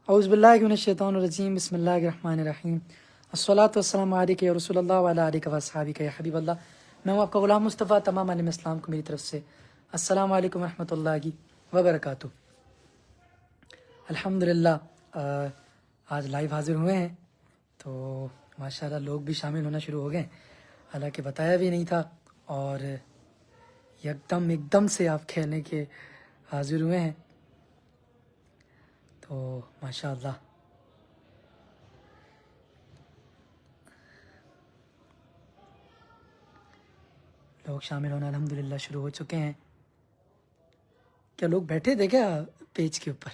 औज़ुबिल्लाहिमिनश्शैतानिर्रजीम बिस्मिल्लाहिर्रहमानिर्रहीम अस्सलातु वस्सलामु अलैका या रसूलल्लाह व अला आलिका व अस्हाबिका या हबीबल्लाह। मैं हूँ आपका ग़ुलाम मुस्तफ़ा। तमाम आलम इस्लाम को मेरी तरफ से अस्सलामु अलैकुम रहमतुल्लाहि व बरकातुहू। अल्हम्दुलिल्लाह आज लाइव हाज़िर हुए हैं तो माशाल्लाह लोग भी शामिल होना शुरू हो गए। हालांकि बताया भी नहीं था और एकदम से आप कहने के हाज़िर हुए हैं तो माशाल्लाह लोग शामिल होना अल्हम्दुलिल्लाह शुरू हो चुके हैं। क्या लोग बैठे थे क्या पेज के ऊपर?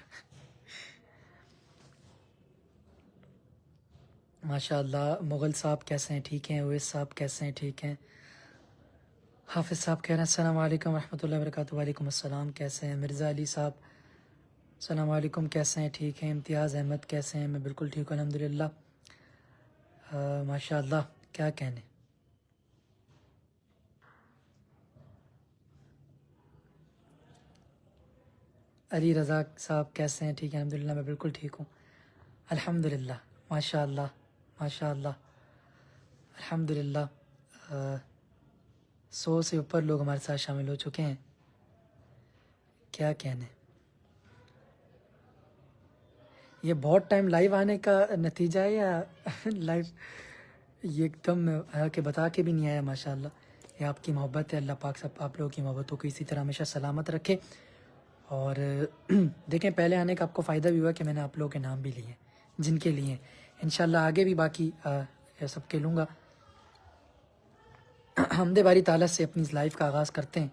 माशाल्लाह। मुग़ल साहब कैसे हैं? ठीक हैं। उवैस साहब कैसे हैं? ठीक हैं। हाफिज़ साहब कह रहे हैं अस्सलाम वालेकुम रहमतुल्लाहि व बरकातुहू। वालेकुम अस्सलाम। कैसे हैं? मिर्ज़ा अली साहब अस्सलाम वालेकुम। कैसे हैं? ठीक हैं। इम्तियाज़ अहमद कैसे हैं? मैं बिल्कुल ठीक हूँ अल्हम्दुलिल्लाह। माशाल्लाह क्या कहने। अली रज़ा साहब कैसे हैं? ठीक है अल्हम्दुलिल्लाह। मैं बिल्कुल ठीक हूँ अल्हम्दुलिल्लाह। माशाल्लाह माशाल्लाह अल्हम्दुलिल्लाह। 100 से ऊपर लोग हमारे साथ शामिल हो चुके हैं। क्या कहने। ये बहुत टाइम लाइव आने का नतीजा है या लाइव ये एकदम के बता के भी नहीं आया। माशाल्लाह ये आपकी मोहब्बत है। अल्लाह पाक सब आप लोगों की मोहब्बतों को इसी तरह हमेशा सलामत रखे। और देखें पहले आने का आपको फ़ायदा भी हुआ कि मैंने आप लोगों के नाम भी लिए जिनके लिए इंशाल्लाह आगे भी बाकी सबके लूँगा। हमदे बारी ताला से अपनी इस लाइफ का आगाज़ करते हैं।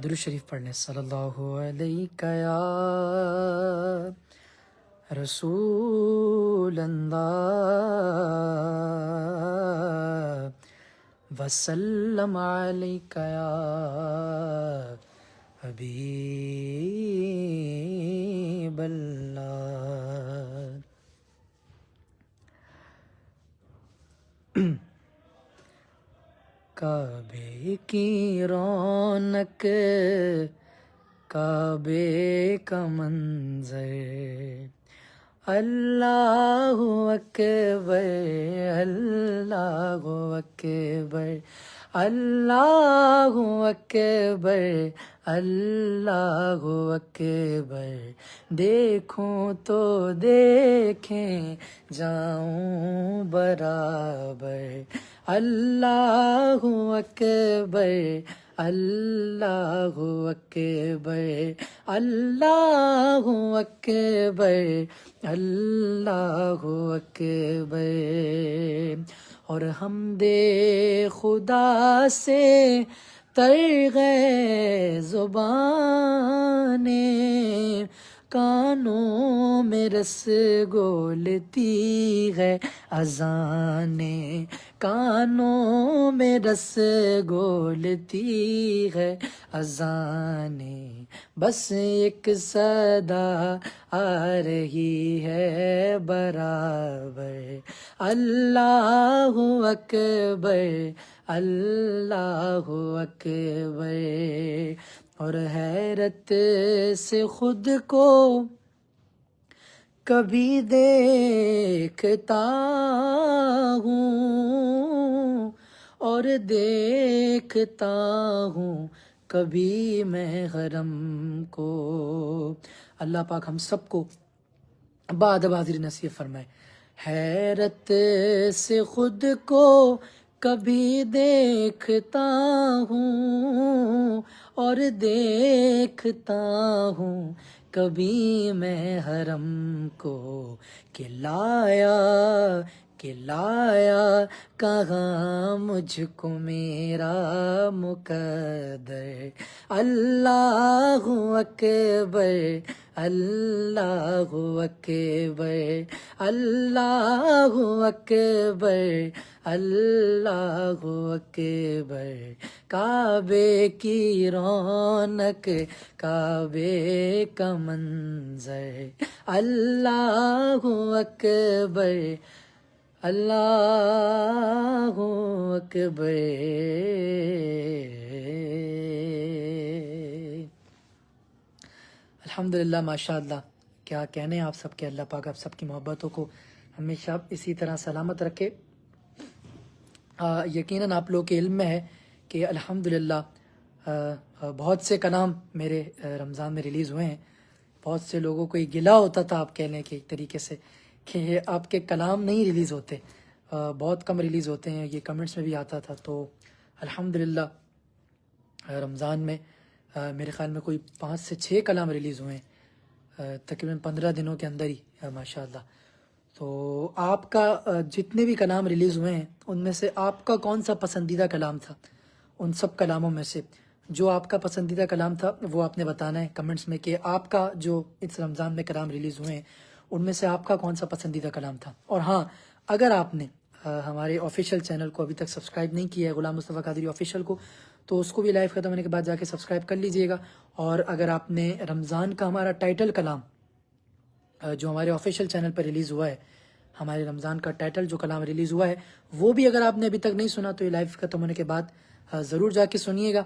दुरूद शरीफ पढ़ लें। सल्लल्लाहु अलैका या रसूल अल्लाह वसल्लम अलैका या हबीब अल्लाह। काबे की रौनक काबे का मंज़र अल्लाहु अकबर अल्लाहु अकबर अल्लाहु अकबर अल्लाहु अकबर। देखूं तो देखें जाऊं बराबर अल्लाहु अकबर अल्लाहु अकबर अल्लाहु अकबर अल्लाहु अकबर। और हमदे खुदा से तर गए ज़ुबाने कानों में रस घोलती है अज़ाने कानों में रस घोलती है अज़ाने। बस एक सदा आ रही है बराबर अल्लाहु अकबर अल्लाहु अकबर। और हैरत से खुद को कभी देखता हूँ और देखता हूँ कभी मैं हरम को। अल्लाह पाक हम सबको बाद हाजिर नसीब फरमाए। हैरत से खुद को कभी देखता हूँ और देखता हूँ कभी मैं हरम को। खिलाया कहाँ मुझको मेरा मुकद्दर अल्लाहु अकबर अल्लाहु अकबर अल्लाहु अकबर अल्लाहु अकबर। काबे की रौनक काबे का मंज़र अल्लाहु अकबर अल्लाहु अकबर। अल्हम्दुलिल्लाह माशाअल्लाह क्या कहने आप सबके, अल्लाह पाक आप सबकी मोहब्बतों को हमेशा इसी तरह सलामत रखे। यकीनन आप लोग के इल्म में है कि अल्हम्दुलिल्लाह बहुत से कलाम मेरे रमज़ान में रिलीज़ हुए हैं। बहुत से लोगों को ये गिला होता था, आप कह लें कि एक तरीके से, कि आपके कलाम नहीं रिलीज़ होते, बहुत कम रिलीज़ होते हैं, ये कमेंट्स में भी आता था। तो अल्हम्दुलिल्लाह रमज़ान में मेरे ख़्याल में कोई 5 से 6 कलाम रिलीज़ हुए हैं तकरीबन 15 दिनों के अंदर ही, माशाअल्लाह। तो आपका जितने भी कलाम रिलीज़ हुए हैं उनमें से आपका कौन सा पसंदीदा कलाम था? उन सब कलामों में से जो आपका पसंदीदा कलाम था वो आपने बताना है कमेंट्स में, कि आपका जो इस रमज़ान में कलाम रिलीज़ हुए हैं उनमें से आपका कौन सा पसंदीदा कलाम था। और हाँ, अगर आपने हमारे ऑफिशियल चैनल को अभी तक सब्सक्राइब नहीं किया है, ग़ुलाम मुस्तफ़ा कादरी ऑफिशियल को, तो उसको भी लाइव ख़त्म होने के बाद जाके सब्सक्राइब कर लीजिएगा। और अगर आपने रमज़ान का हमारा टाइटल कलाम जो हमारे ऑफिशियल चैनल पर रिलीज़ हुआ है, हमारे रमज़ान का टाइटल जो कलाम रिलीज़ हुआ है, वो भी अगर आपने अभी तक नहीं सुना तो ये लाइव ख़त्म होने के बाद ज़रूर जाके सुनिएगा,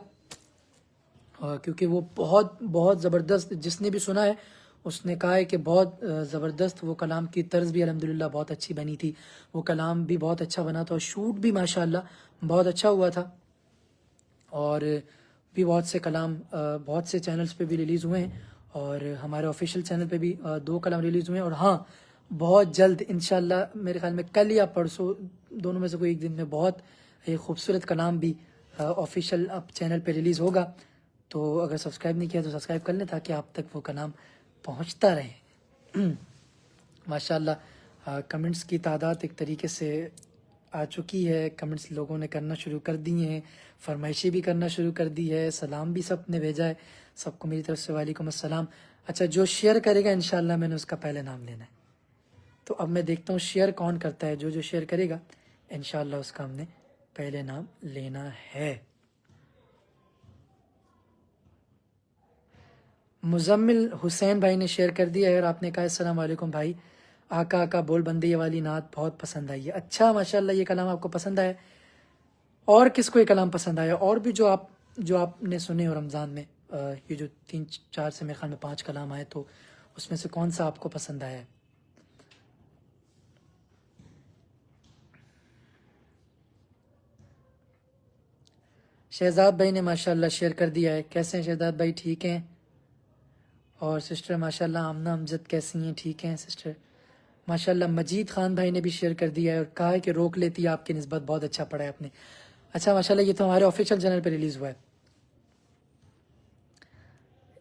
क्योंकि वो बहुत बहुत ज़बरदस्त, जिसने भी सुना है उसने कहा है कि बहुत ज़बरदस्त वो कलाम की तर्ज भी अल्हम्दुलिल्लाह बहुत अच्छी बनी थी, वो कलाम भी बहुत अच्छा बना था और शूट भी माशाअल्लाह बहुत अच्छा हुआ था। और भी बहुत से कलाम बहुत से चैनल्स पे भी रिलीज़ हुए हैं और हमारे ऑफिशियल चैनल पे भी 2 कलाम रिलीज़ हुए हैं। और हाँ, बहुत जल्द इंशाल्लाह मेरे ख्याल में कल या परसों, दोनों में से कोई एक दिन में, बहुत एक खूबसूरत कलाम भी ऑफिशियल अब चैनल पे रिलीज़ होगा। तो अगर सब्सक्राइब नहीं किया तो सब्सक्राइब कर लें ताकि आप तक वो कलाम पहुंचता रहे। माशाल्लाह कमेंट्स की तादाद एक तरीके से आ चुकी है, कमेंट्स लोगों ने करना शुरू कर दिए हैं, फरमाइशी भी करना शुरू कर दी है, सलाम भी सब ने भेजा है, सबको मेरी तरफ से वालेकुम अस्सलाम। अच्छा, जो शेयर करेगा इंशाल्लाह मैंने उसका पहले नाम लेना है। तो अब मैं देखता हूँ शेयर कौन करता है, जो जो शेयर करेगा इंशाल्लाह उसका हमने पहले नाम लेना है। मुजम्मिल हुसैन भाई ने शेयर कर दिया है और आपने कहा अस्सलाम वालेकुम भाई, आका आका बोल बंदे ये वाली नात बहुत पसंद आई है। अच्छा माशाल्लाह, ये कलाम आपको पसंद आया। और किसको ये कलाम पसंद आया? और भी जो आपने सुने हो रमज़ान में, ये जो 3-4 से मेरे ख्याल में 5 कलाम आए, तो उसमें से कौन सा आपको पसंद आया है? शहजाद भाई ने माशाल्लाह शेयर कर दिया है। कैसे हैं शहजाद भाई? ठीक हैं। और सिस्टर माशाल्लाह आमना अमजद कैसी हैं? ठीक हैं सिस्टर माशाल्लाह। मजीद खान भाई ने भी शेयर कर दिया है और कहा है कि रोक लेती है आपकी निस्बत, बहुत अच्छा पढ़ा है आपने। अच्छा माशाल्लाह, ये तो हमारे ऑफिशियल चैनल पर रिलीज़ हुआ है,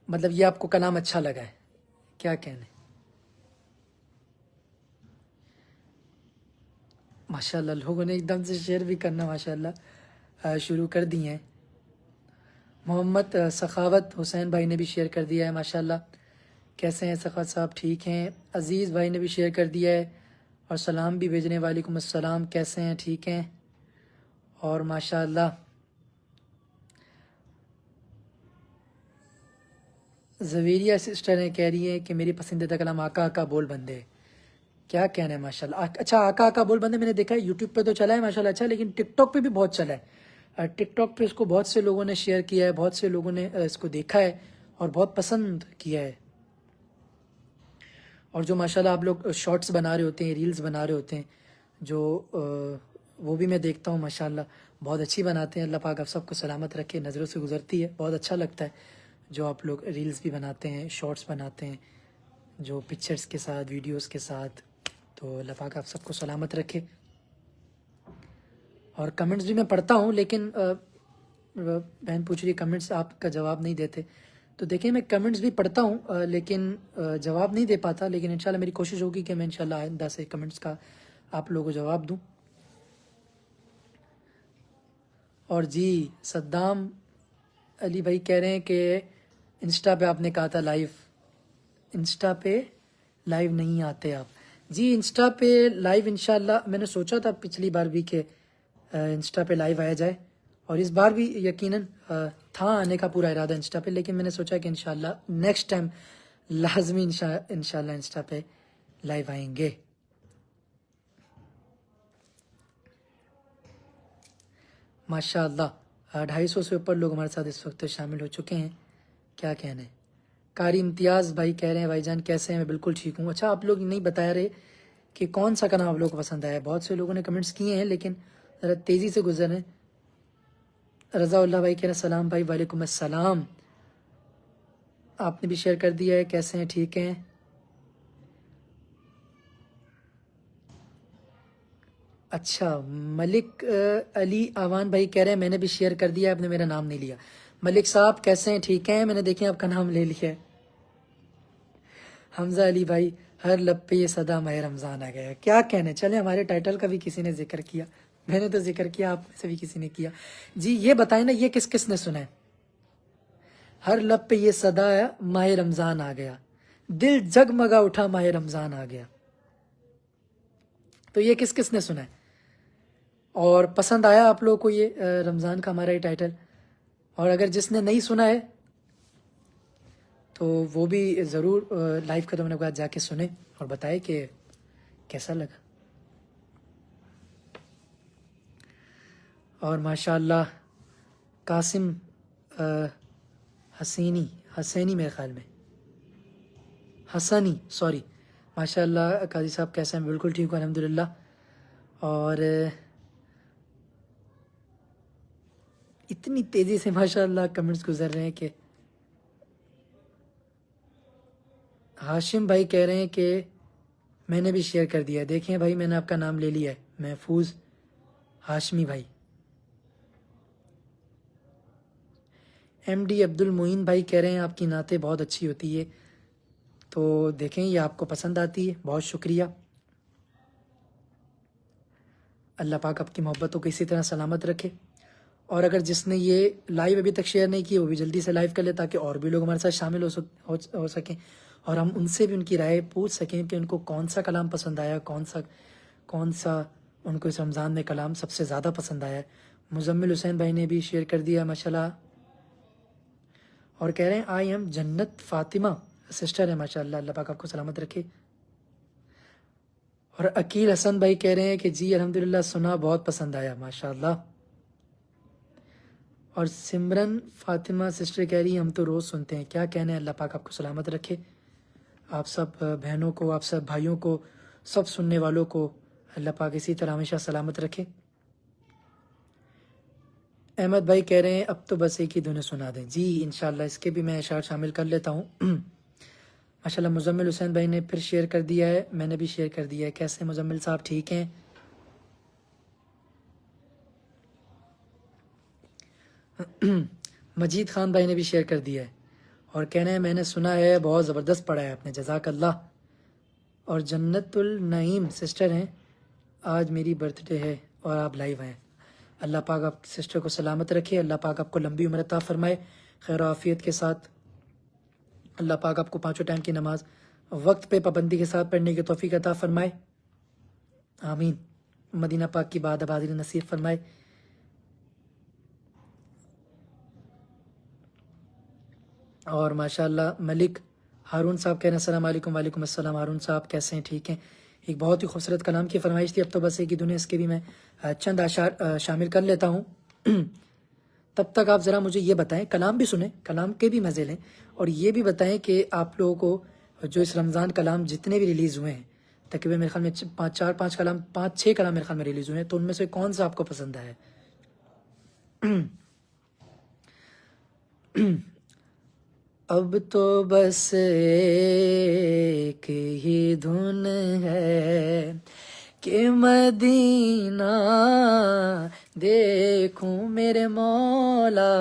मतलब ये आपको कलाम अच्छा लगा है, क्या कहने। माशाल्लाह लोगों ने एकदम से शेयर भी करना माशाल्लाह शुरू कर दिए हैं। मोहम्मद सखावत हुसैन भाई ने भी शेयर कर दिया है माशाल्लाह। कैसे हैं सखावत साहब? ठीक हैं। अज़ीज़ भाई ने भी शेयर कर दिया है और सलाम भी भेजने, वालेकुम अस्सलाम, कैसे हैं? ठीक हैं। और माशाल्लाह ज़वेरिया सिस्टर ने कह रही है कि मेरी पसंदीदा कलाम आका आका बोल बंदे। क्या कहना है माशाल्लाह। अच्छा, आका आका बोल बंदे मैंने देखा है यूट्यूब पे तो चला है माशाल्लाह, अच्छा, लेकिन टिकटॉक पे भी बहुत चला है। टिकटॉक पे इसको बहुत से लोगों ने शेयर किया है, बहुत से लोगों ने इसको देखा है और बहुत पसंद किया है। और जो माशाल्लाह आप लोग शॉर्ट्स बना रहे होते हैं, रील्स बना रहे होते हैं, जो वो भी मैं देखता हूँ माशाल्लाह बहुत अच्छी बनाते हैं। अल्लाह पाक आप सबको सलामत रखे, नज़रों से गुजरती है, बहुत अच्छा लगता है जो आप लोग रील्स भी बनाते हैं, शॉर्ट्स बनाते हैं, जो पिक्चर्स के साथ, वीडियोस के साथ। तो अल्लाह पाक आप सबको सलामत रखे। और कमेंट्स भी मैं पढ़ता हूँ, लेकिन बहन पूछ रही है कमेंट्स आपका जवाब नहीं देते। तो देखिए, मैं कमेंट्स भी पढ़ता हूँ लेकिन जवाब नहीं दे पाता, लेकिन इंशाल्लाह मेरी कोशिश होगी कि मैं इंशाल्लाह आइंदा से कमेंट्स का आप लोगों को जवाब दूँ। और जी, सद्दाम अली भाई कह रहे हैं कि इंस्टा पे आपने कहा था लाइव, इंस्टा पे लाइव नहीं आते आप। जी, इंस्टा पे लाइव इंशाल्लाह मैंने सोचा था पिछली बार भी कि इंस्टा पे लाइव आया जाए, और इस बार भी यकीनन था आने का पूरा इरादा इंस्टा पे, लेकिन मैंने सोचा कि इंशाल्लाह नेक्स्ट टाइम लाजमी इंशाल्लाह इंस्टा पे लाइव आएंगे। माशाल्लाह 250 से ऊपर लोग हमारे साथ इस वक्त शामिल हो चुके हैं। क्या कहने, कारी इम्तियाज़ भाई कह रहे हैं भाईजान कैसे हैं, मैं बिल्कुल ठीक हूँ। अच्छा, आप लोग नहीं बता रहे कि कौन सा कलाम आप लोगों को पसंद आया। बहुत से लोगों ने कमेंट्स किए हैं लेकिन ज़रा तेज़ी से गुजरें। रज़ाउल्लाह भाई कह रहे हैं सलाम भाई। वालेकुम अस्सलाम। आपने भी शेयर कर दिया है, कैसे हैं, ठीक हैं। अच्छा, मलिक अली आवान भाई कह रहे हैं मैंने भी शेयर कर दिया, आपने मेरा नाम नहीं लिया। मलिक साहब कैसे हैं, ठीक हैं, मैंने देखें आपका नाम ले लिया है। हमजा अली भाई, हर लब पे ये सदा माह रमज़ान आ गया। क्या कहने, चले हमारे टाइटल का भी किसी ने जिक्र किया, मैंने तो जिक्र किया, आप में से भी किसी ने किया। जी ये बताएं ना, ये किस किस ने सुना है। हर लब पे ये सदा माह रमज़ान आ गया, दिल जगमगा उठा माह रमज़ान आ गया। तो ये किस किस ने सुना है और पसंद आया आप लोगों को ये रमज़ान का हमारा ये टाइटल। और अगर जिसने नहीं सुना है तो वो भी ज़रूर लाइव खत्म होने के बाद जाके सुने और बताए कि कैसा लगा। और माशाल्लाह कासिम हसैनी मेरे ख्याल में, हसनी, सॉरी। माशाल्लाह काजी साहब कैसे हैं, बिल्कुल ठीक हूँ अल्हम्दुलिल्लाह। और इतनी तेज़ी से माशाल्लाह कमेंट्स गुजर रहे हैं कि हाशिम भाई कह रहे हैं कि मैंने भी शेयर कर दिया है। देखें भाई, मैंने आपका नाम ले लिया है, महफूज हाशमी भाई। MD अब्दुल मोइन भाई कह रहे हैं आपकी नाते बहुत अच्छी होती है। तो देखें ये आपको पसंद आती है, बहुत शुक्रिया। अल्लाह पाक आपकी मोहब्बतों को इसी तरह सलामत रखे। और अगर जिसने ये लाइव अभी तक शेयर नहीं की वो भी जल्दी से लाइव कर ले, ताकि और भी लोग हमारे साथ शामिल हो सकें और हम उनसे भी उनकी राय पूछ सकें कि उनको कौन सा कलाम पसंद आया, कौन सा उनको इस रमज़ान में कलाम सबसे ज़्यादा पसंद आया है। मुजम्मिल हुसैन भाई ने भी शेयर कर दिया माशाल्लाह और कह रहे हैं आई एम जन्नत फ़ातिमा सिस्टर है माशाल्लाह, अल्लाह पाक आपको सलामत रखे। और अकील हसन भाई कह रहे हैं कि जी अल्हम्दुलिल्लाह सुना, बहुत पसंद आया माशाल्लाह। और सिमरन फातिमा सिस्टर कह रही है हम तो रोज़ सुनते हैं। क्या कहने, अल्लाह पाक आपको सलामत रखे। आप सब बहनों को, आप सब भाइयों को, सब सुनने वालों को अल्लाह पाक इसी तरह हमेशा सलामत रखे। अहमद भाई कह रहे हैं अब तो बस एक ही धुन सुना दें। जी इंशाल्लाह इसके भी मैं इशार शामिल कर लेता हूँ। माशाल्लाह मुजम्मिल हुसैन भाई ने फिर शेयर कर दिया है, मैंने भी शेयर कर दिया है। कैसे मुजम्मिल साहब, ठीक हैं। मजीद खान भाई ने भी शेयर कर दिया है और कहना है मैंने सुना है, बहुत ज़बरदस्त पढ़ा है आपने, जज़ाक अल्लाह। और जन्नतुल नईम सिस्टर हैं, आज मेरी बर्थडे है और आप लाइव हैं। अल्लाह पाक आप सिस्टर को सलामत रखे, अल्लाह पाक आपको लंबी उम्र अता फरमाए खैर आफियत के साथ। अल्लाह पाक आपको पाँचों टाइम की नमाज वक्त पे पाबंदी के साथ पढ़ने की तौफीक अता फरमाए, आमीन। मदीना पाक की बाद आबादी नसीब फरमाए। और माशाल्लाह मलिक हारून साहब कह रहे हैं अस्सलाम वालेकुम। वालेकुम अस्सलाम हारून साहब, कैसे हैं, ठीक हैं। एक बहुत ही खूबसूरत कलाम की फरमाइश थी, अब तो बस एक ही दुनिया, इसके भी मैं चंद आशार शामिल कर लेता हूँ। तब तक आप ज़रा मुझे ये बताएं, कलाम भी सुने, कलाम के भी मज़े लें और ये भी बताएं कि आप लोगों को जो इस रमज़ान कलाम जितने भी रिलीज़ हुए हैं, तकरीबन मेरे ख्याल में 5-6 कलाम मेरे ख्याल में रिलीज़ हुए हैं, तो उनमें से कौन सा आपको पसंद आया है। अब तो बस एक ही धुन है कि मदीना देखूं मेरे मौला,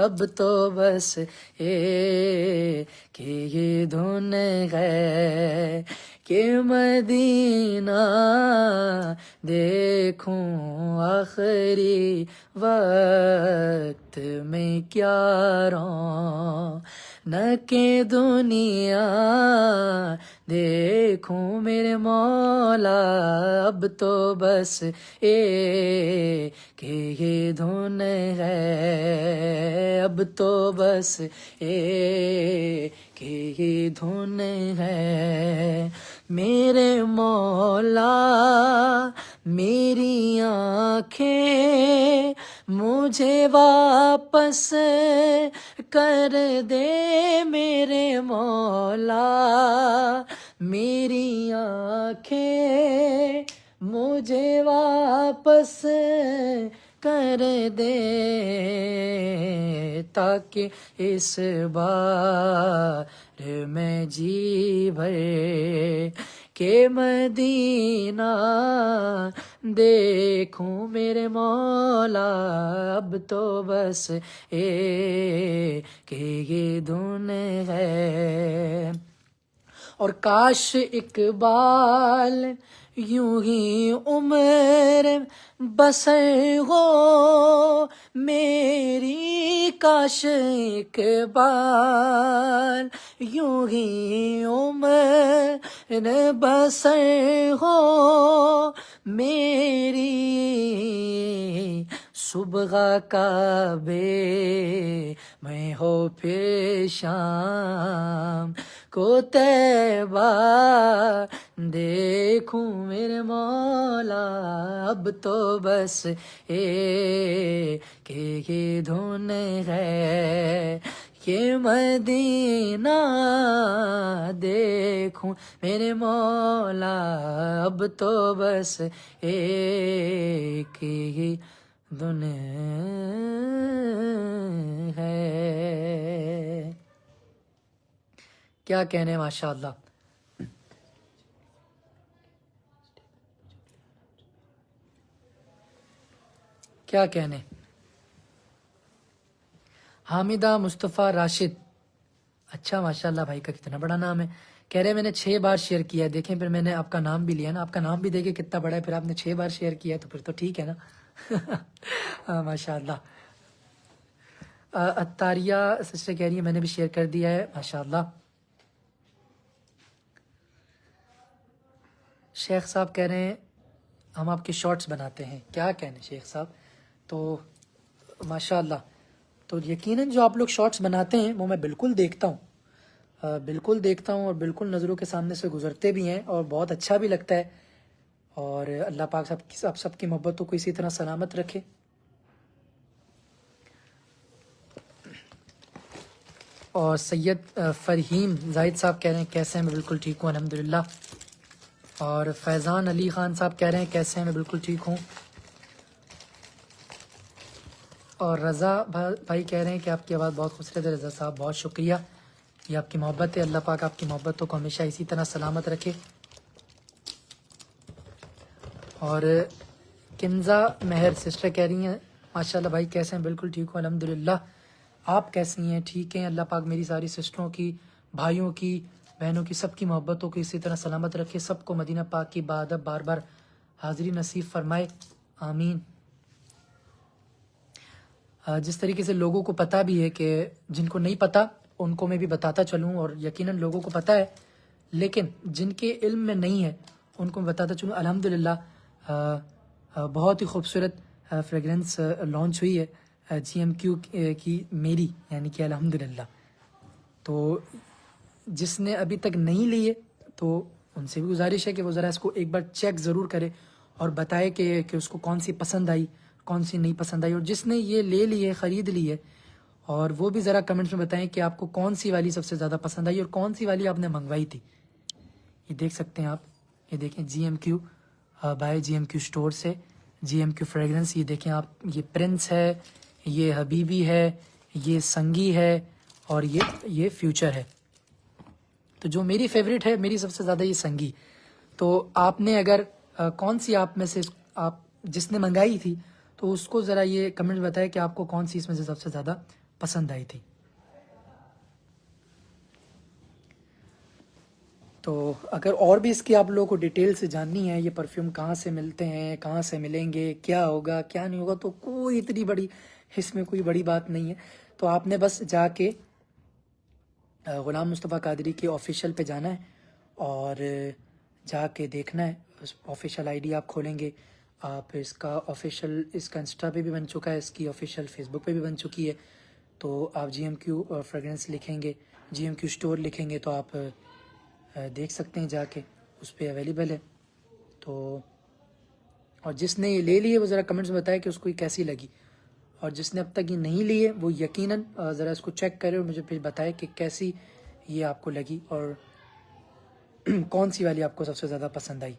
अब तो बस एक ही धुन है कि मदीना देखूं आखिरी वक्त में क्या न के दुनिया देखूं मेरे मौला, अब तो बस एक ही धुन है, अब तो बस एक ही धुन है। मेरे मौला मेरी आँखें मुझे वापस कर दे मेरे मौला, मेरी आँखें मुझे वापस कर दे, ताकि इस बार मैं जी भर के मदीना देखूं मेरे मौला। अब तो बस के ये धुन है। और काश इकबाल यूं ही उम्र बसर हो मेरी, काश इकबाल यूं ही उम्र बसर हो मेरी, सुबह काबे मैं हो फिर शाम को तैबा देखूं मेरे मौला। अब तो बस के ये धुन है, ये मदीना देखूं मेरे मौला। अब तो बस एक ही धुन है। क्या कहने माशाअल्लाह। क्या कहने। हामिदा मुस्तफ़ा राशिद, अच्छा माशाल्लाह भाई का कितना बड़ा नाम है। कह रहे मैंने 6 बार शेयर किया है। देखें फिर मैंने आपका नाम भी लिया ना, आपका नाम भी देखे कितना बड़ा है, फिर आपने 6 बार शेयर किया है तो फिर तो ठीक है ना। हाँ माशाल्लाह। अत्तारिया सिस्टर कह रही है मैंने भी शेयर कर दिया है, माशाल्लाह। शेख साहब कह रहे हैं हम आपके शॉर्ट्स बनाते हैं। क्या कहने शेख साहब, तो माशाल्लाह। तो यकीनन जो आप लोग शॉर्ट्स बनाते हैं वो मैं बिल्कुल देखता हूँ, बिल्कुल देखता हूँ और बिल्कुल नज़रों के सामने से गुजरते भी हैं और बहुत अच्छा भी लगता है। और अल्लाह पाक सब सबकी मोहब्बतों को इसी तरह सलामत रखे। और सैयद फ़रहीम जाहिद साहब कह रहे हैं कैसे हैं, मैं बिल्कुल ठीक हूँ अल्हम्दुलिल्लाह। और फैज़ान अली ख़ान साहब कह रहे हैं कैसे हैं, मैं बिल्कुल ठीक हूँ। और रज़ा भाई कह रहे हैं कि आपकी आवाज़ बहुत खूबसूरत है। रज़ा साहब बहुत शुक्रिया, ये आपकी मोहब्बत है। अल्लाह पाक आपकी मोहब्बतों को हमेशा इसी तरह सलामत रखे। और किन्जा महर सिस्टर कह रही हैं माशाल्लाह भाई कैसे हैं, बिल्कुल ठीक हूँ अल्हम्दुलिल्लाह। आप कैसी हैं, ठीक हैं। अल्लाह पाक मेरी सारी सिस्टरों की, भाइयों की, बहनों की, सबकी मोहब्बतों को इसी तरह सलामत रखे। सबको मदीना पाक की बादब बार बार हाज़िरी नसीब फरमाए, आमीन। जिस तरीके से लोगों को पता भी है कि जिनको नहीं पता उनको मैं भी बताता चलूँ, और यकीनन लोगों को पता है लेकिन जिनके इल्म में नहीं है उनको मैं बताता चलूँ। अल्हम्दुलिल्लाह बहुत ही खूबसूरत फ्रेगरेंस लॉन्च हुई है GMQ की मेरी, यानी कि अल्हम्दुलिल्लाह। तो जिसने अभी तक नहीं लिए तो उनसे भी गुजारिश है कि वो ज़रा इसको एक बार चेक ज़रूर करे और बताए कि उसको कौन सी पसंद आई, कौन सी नहीं पसंद आई। और जिसने ये ले ली है, ख़रीद ली है, और वो भी ज़रा कमेंट्स में बताएं कि आपको कौन सी वाली सबसे ज़्यादा पसंद आई और कौन सी वाली आपने मंगवाई थी। ये देख सकते हैं आप, ये देखें GMQ बाय GMQ स्टोर से GMQ फ्रेगरेंस। ये देखें आप, ये प्रिंस है, ये हबीबी है, ये संगी है और ये फ्यूचर है। तो जो मेरी फेवरेट है, मेरी सबसे ज़्यादा ये संगी। तो आपने अगर कौन सी आप में से आप जिसने मंगाई थी तो उसको ज़रा ये कमेंट बताएं कि आपको कौन सी इसमें से सबसे ज़्यादा पसंद आई थी। तो अगर और भी इसकी आप लोगों को डिटेल से जाननी है, ये परफ्यूम कहाँ से मिलते हैं, कहाँ से मिलेंगे, क्या होगा क्या नहीं होगा, तो कोई इतनी बड़ी इसमें कोई बड़ी बात नहीं है। तो आपने बस जाके ग़ुलाम मुस्तफ़ा कादरी के ऑफिशियल पे जाना है और जाके देखना है। उस ऑफिशियल आईडी आप खोलेंगे, आप इसका ऑफिशियल, इसका इंस्टा पे भी बन चुका है, इसकी ऑफिशियल फेसबुक पे भी बन चुकी है। तो आप GMQ फ्रेगरेंस लिखेंगे, GMQ स्टोर लिखेंगे तो आप देख सकते हैं जाके, उस पर अवेलेबल है। तो और जिसने ये ले ली है वो ज़रा कमेंट्स में बताए कि उसको ये कैसी लगी और जिसने अब तक ये नहीं ली है वो यकीनन ज़रा इसको चेक करे और मुझे फिर बताए कि कैसी ये आपको लगी और कौन सी वाली आपको सबसे ज़्यादा पसंद आई।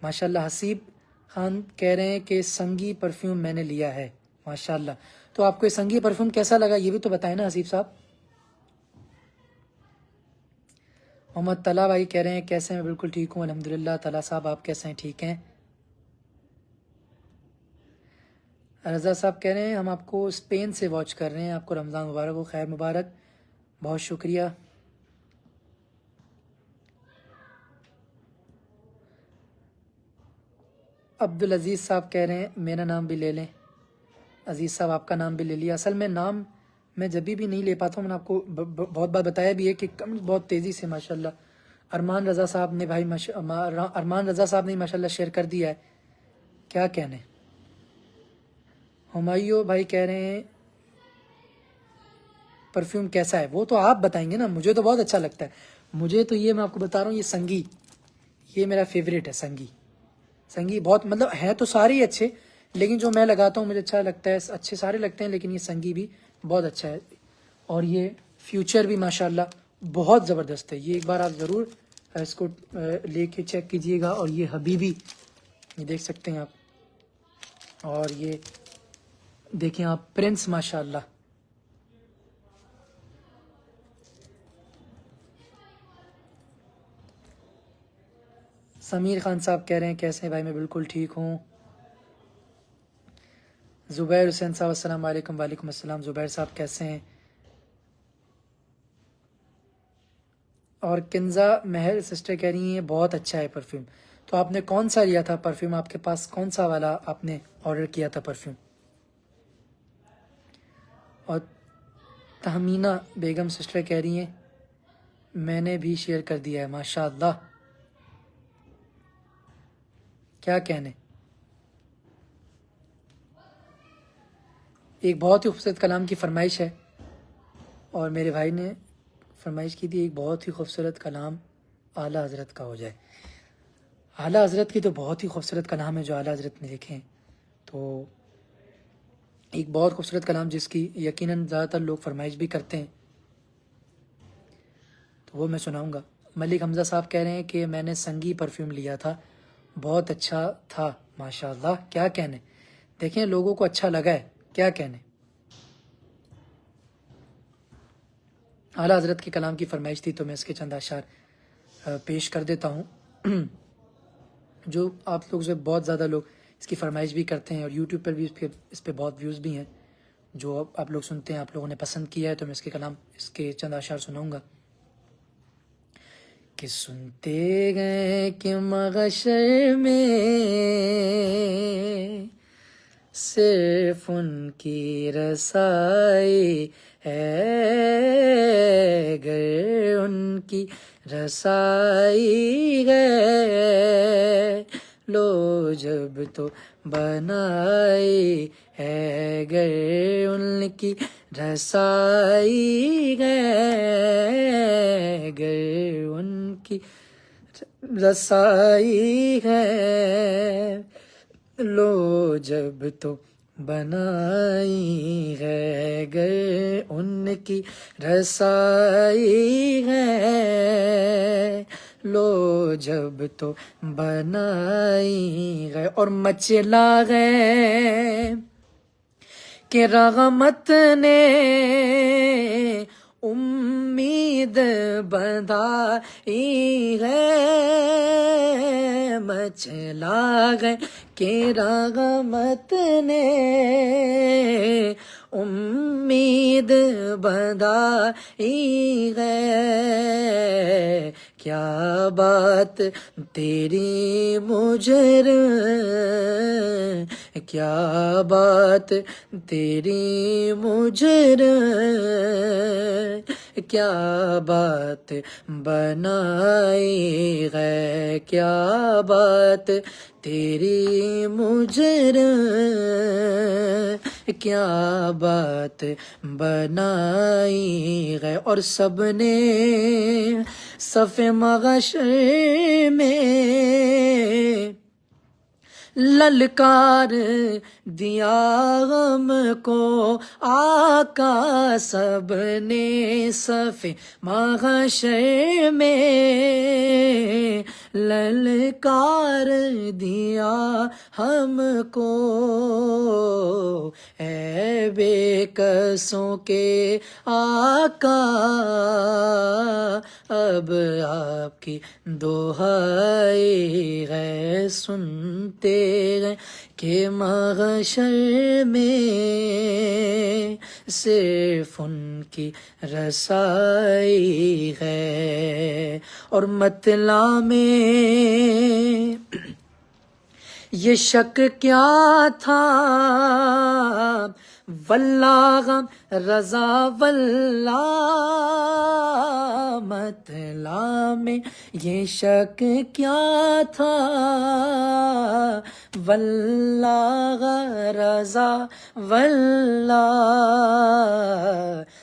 माशाल्लाह हसीब खान कह रहे हैं कि संगी परफ्यूम मैंने लिया है। माशाल्लाह, तो आपको ये संगी परफ्यूम कैसा लगा ये भी तो बताएं ना हसीब साहब। मोहम्मद तला भाई कह रहे हैं कैसे हैं? मैं बिल्कुल ठीक हूँ अल्हम्दुलिल्लाह। तला साहब आप कैसे हैं? ठीक हैं। रज़ा साहब कह रहे हैं हम आपको स्पेन से वॉच कर रहे हैं, आपको रमज़ान मुबारक हो। खैर मुबारक, बहुत शुक्रिया। अब्दुल अज़ीज़ साहब कह रहे हैं मेरा नाम भी ले लें। अज़ीज़ साहब आपका नाम भी ले लिया। असल में नाम मैं जब भी नहीं ले पाता हूँ, मैंने आपको बहुत बार बताया भी है कि कम बहुत तेज़ी से माशाल्लाह। अरमान रज़ा साहब ने भाई अरमान रज़ा साहब ने माशाल्लाह शेयर कर दिया है, क्या कहने। हुमायूं भाई कह रहे हैं परफ्यूम कैसा है, वो तो आप बताएंगे ना, मुझे तो बहुत अच्छा लगता है। मुझे तो ये मैं आपको बता रहा हूँ, ये संगी, ये मेरा फेवरेट है संगी। संगी बहुत मतलब है तो सारे ही अच्छे, लेकिन जो मैं लगाता हूँ मुझे अच्छा लगता है, अच्छे सारे लगते हैं, लेकिन ये संगी भी बहुत अच्छा है। और ये फ्यूचर भी माशाल्लाह बहुत ज़बरदस्त है। ये एक बार आप ज़रूर इसको लेके चेक कीजिएगा। और ये हबीबी, ये देख सकते हैं आप। और ये देखें आप प्रिंस, माशाल्लाह। समीर खान साहब कह रहे हैं कैसे हैं भाई? मैं बिल्कुल ठीक हूँ। ज़ुबैर हुसैन साहब अस्सलाम वालेकुम। वालेकुम अस्सलाम। ज़ुबैर साहब कैसे हैं? और किंजा महर सिस्टर कह रही हैं बहुत अच्छा है परफ्यूम। तो आपने कौन सा लिया था परफ्यूम? आपके पास कौन सा वाला आपने ऑर्डर किया था परफ्यूम? और तहमीना बेगम सिस्टर कह रही हैं मैंने भी शेयर कर दिया है। माशाअल्लाह, क्या कहने। एक बहुत ही खूबसूरत कलाम की फरमाइश है, और मेरे भाई ने फरमाइश की थी एक बहुत ही खूबसूरत कलाम आला हज़रत का हो जाए। आला हज़रत की तो बहुत ही खूबसूरत कलाम है जो आला हज़रत ने लिखे हैं। तो एक बहुत खूबसूरत कलाम जिसकी यकीनन ज़्यादातर लोग फरमाइश भी करते हैं, तो वो मैं सुनाऊंगा। मलिक हमज़ा साहब कह रहे हैं कि मैंने संगी परफ्यूम लिया था, बहुत अच्छा था। माशाल्लाह, क्या कहने। देखें लोगों को अच्छा लगा है, क्या कहने। आला हज़रत के कलाम की फरमाइश थी तो मैं इसके चंद अशार पेश कर देता हूँ। जो आप लोग से बहुत ज़्यादा लोग इसकी फरमाइश भी करते हैं, और यूट्यूब पर भी इस पर बहुत व्यूज़ भी हैं जो आप लोग सुनते हैं, आप लोगों ने पसंद किया है, तो मैं इसके कलाम इसके चंद अशार सुनाऊँगा। कि सुनते गए कि मगशर में सिर्फ उनकी रसाई है, गर उनकी रसाई है, लो जब तो बनाई है, गर उनकी रसाई है, गर उनकी रसाई है, लो जब तो बनाई है, गए उनकी रसाई है, लो जब तो बनाई है। और मचला गए कि रहमत ने उम्मीद बंधाई है, मचला गए कि रहमत ने उम्मीद बंधाई है, क्या बात तेरी मुझर, क्या बात तेरी मुझर, क्या बात बनाई है, क्या बात तेरी मुझर, क्या बात बनाई है। और सबने सफ़े मगशर में ललकार दिया हमको आका सबने सफ़े महशर में, ललकार दिया हमको ऐ बेकसों के आका, अब आपकी दुहाई है सुनते हैं कि महशर में सिर्फ उनकी रसाई है। और मतला में ये शक क्या था, वल्लाह रज़ा वल्लाह, मतला में ये शक क्या था, वल्लाह रज़ा वल्लाह,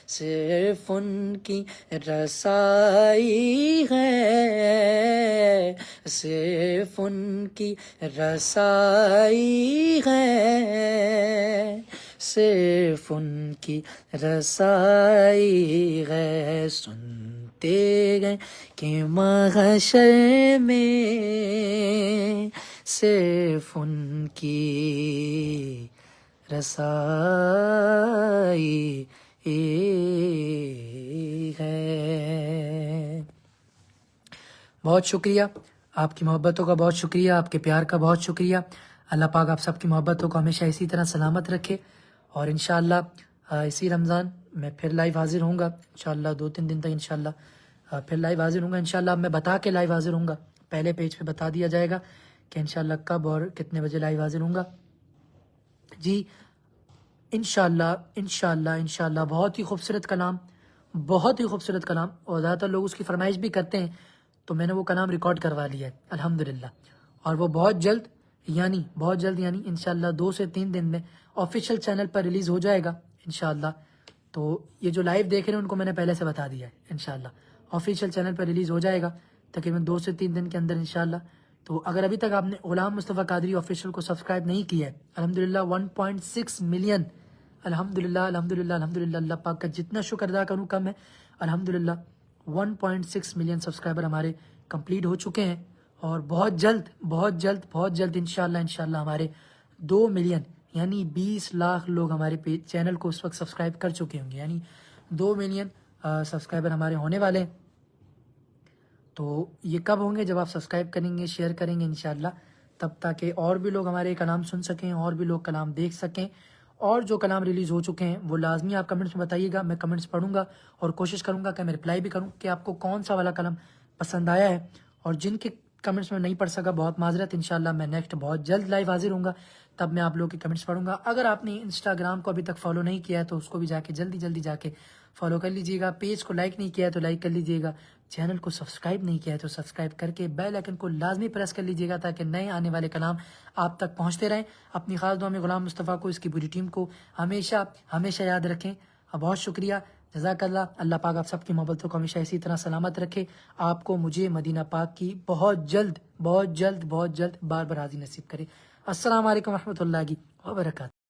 सिर्फ उनकी रसाई है, सिर्फ उनकी रसाई है, सिर्फ उनकी रसाई है। सुनते गए कि महशर में सिर्फ उनकी रसाई है। बहुत शुक्रिया, आपकी मोहब्बतों का बहुत शुक्रिया, आपके प्यार का बहुत शुक्रिया। अल्लाह पाक आप सबकी मोहब्बतों को हमेशा इसी तरह सलामत रखे। और इंशाअल्लाह इसी रमज़ान मैं फिर लाइव हाजिर होऊंगा इंशाअल्लाह, 2-3 दिन तक इंशाअल्लाह फिर लाइव हाजिर होऊंगा इंशाअल्लाह। मैं बता के लाइव हाजिर होऊंगा, पहले पेज पे बता दिया जाएगा कि इंशाअल्लाह कब और कितने बजे लाइव हाजिर होऊंगा जी। इंशाअल्लाह बहुत ही खूबसूरत कलाम, बहुत ही खूबसूरत कलाम, और ज़्यादातर लोग उसकी फरमाइश भी करते हैं, तो मैंने वो कलाम रिकॉर्ड करवा लिया है अल्हम्दुलिल्लाह। और वो बहुत जल्द यानी इंशाअल्लाह 2 से 3 दिन में ऑफिशियल चैनल पर रिलीज़ हो जाएगा इंशाअल्लाह। तो ये जो लाइव देख रहे हैं उनको मैंने पहले से बता दिया है, इंशाअल्लाह ऑफिशियल चैनल पर रिलीज़ हो जाएगा तकरीबन 2 से 3 दिन के अंदर इंशाअल्लाह। तो अगर अभी तक आपने गुलाम मुस्तफ़ा कादरी ऑफिशियल को सब्सक्राइब नहीं किया है, अल्हम्दुलिल्लाह 1.6 मिलियन, अल्हम्दुलिल्लाह अल्लाह पाक का जितना शुक्र अदा करूँ कम है। अल्हम्दुलिल्लाह 1.6 मिलियन सब्सक्राइबर हमारे कंप्लीट हो चुके हैं, और बहुत जल्द इंशाअल्लाह हमारे 2 मिलियन यानी 20 लाख लोग हमारे पेज चैनल को उस वक्त सब्सक्राइब कर चुके होंगे, यानी 2 मिलियन सब्सक्राइबर हमारे होने वाले हैं। तो ये कब होंगे, जब आप सब्सक्राइब करेंगे, शेयर करेंगे इंशाअल्लाह, तब ताकि और भी लोग हमारे कलाम सुन सकें, और भी लोग कलाम देख सकें। और जो कलाम रिलीज़ हो चुके हैं वो लाजमी आप कमेंट्स में बताइएगा, मैं कमेंट्स पढ़ूंगा और कोशिश करूंगा कि मैं रिप्लाई भी करूं कि आपको कौन सा वाला कलाम पसंद आया है। और जिनके कमेंट्स में नहीं पढ़ सका, बहुत माजरत, इंशाल्लाह मैं नेक्स्ट बहुत जल्द लाइव हाजिर होऊंगा, तब मैं आप लोगों के कमेंट्स पढ़ूंगा। अगर आपने इंस्टाग्राम को अभी तक फॉलो नहीं किया है तो उसको भी जाके जल्दी जाके फॉलो कर लीजिएगा। पेज को लाइक नहीं किया है तो लाइक कर लीजिएगा। चैनल को सब्सक्राइब नहीं किया है तो सब्सक्राइब करके बेल आइकन को लाजमी प्रेस कर लीजिएगा, ताकि नए आने वाले कलाम आप तक पहुंचते रहें। अपनी खास दुआ में गुलाम मुस्तफ़ा को, इसकी पूरी टीम को हमेशा याद रखें। बहुत शुक्रिया, जज़ाकल्लाह। अल्लाह पाक आप सबकी मोहब्बतों को हमेशा इसी तरह सलामत रखे। आपको, मुझे, मदीना पाक की बहुत जल्द बार हाज़िर नसीब करे। अस्सलाम वालेकुम रहमतुल्लाहि व बरकातहू।